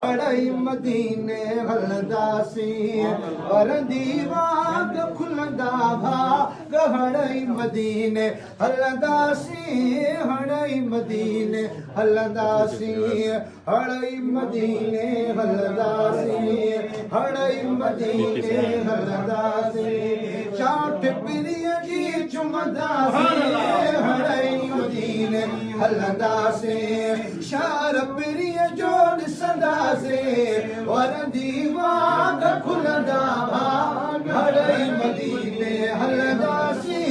अड़ई मदीने हलंदासी वरंदी वाग खुलंदा भाग हड़ई मदीने हलंदासी हड़ई मदीने हलंदासी हड़ई मदीने हलंदासी हड़ई मदीने हलंदासी चाठ पिरिय जी चुमंदासी हड़ई मदीने हलंदासी शार पिरिय जो ॾिसंदासी वरंदी वाग खुलंदा भाग हड़ई मदीने हलंदासी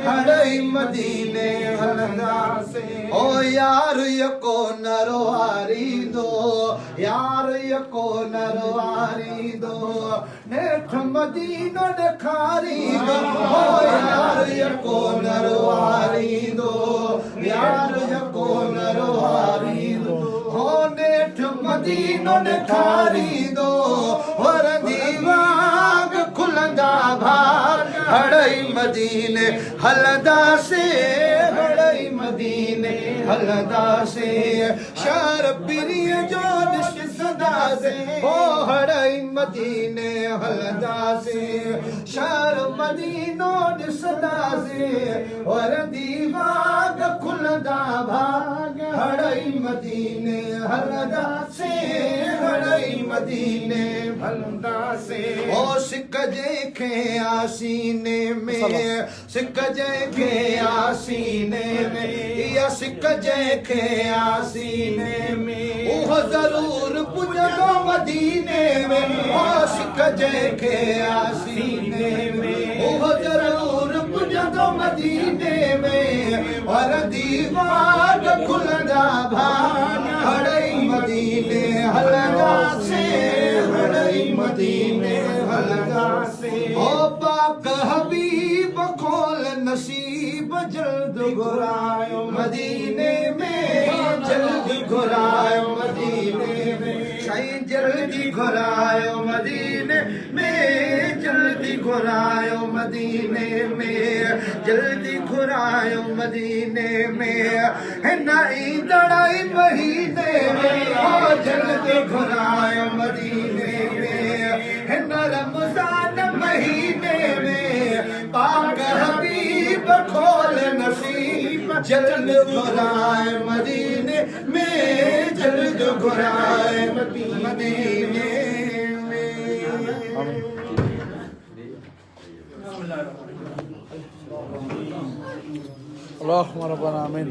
हड़ई मदीने हलंदासी ओ यार यको नरवारी दो यार यको नरवारी दो नेठ मदीनो ॾेखारी दो ओ यार यको नरवारी दो यार यको नरवारी दो हो नेठ मदीनो ॾेखारी दो वरंदी वाग खुलंदा भाग हड़ई मदीने हलंदासी हड़ई मदीने हलंदासी शहर पिरिय जो ॾिसंदासी हो हड़ई मदीने हलंदासी शहर मदीनो ॾिसंदासी वरंदी वाग खुलंदा भाग हड़ई मदीने हलंदासी हड़ई मदीने हलंदासी ओ सिक जेके आसीने में सिक जेके आसीने में या सिक जेके आसीने में उहो ज़रूर पुॼंदो मदीने में ओ सिक जेके आसीने में उहो ज़रूर पुॼंदो मदीने में वरंदी वाग खुलंदा भाग हड़ई मदीने हलंदासी हड़ई मदीने हलंदासी ओ पाक हबीब खोल नसीब जल्द घुरायो मदीने में जल्द घुरायो मदीने में साईं जल्दी घुरायो मदीने में जल्दी घुरायो मदीने में जल्दी घुरायो मदीने में हिन ईंदड़ महीने में ओ जल्दी घुरायो मदीने में हिन रमज़ान महीने में पाक हबीब खोल नसीब जल्द घुराए मदीने में जल्द घुराए मदीने में اللهم ربنا آمين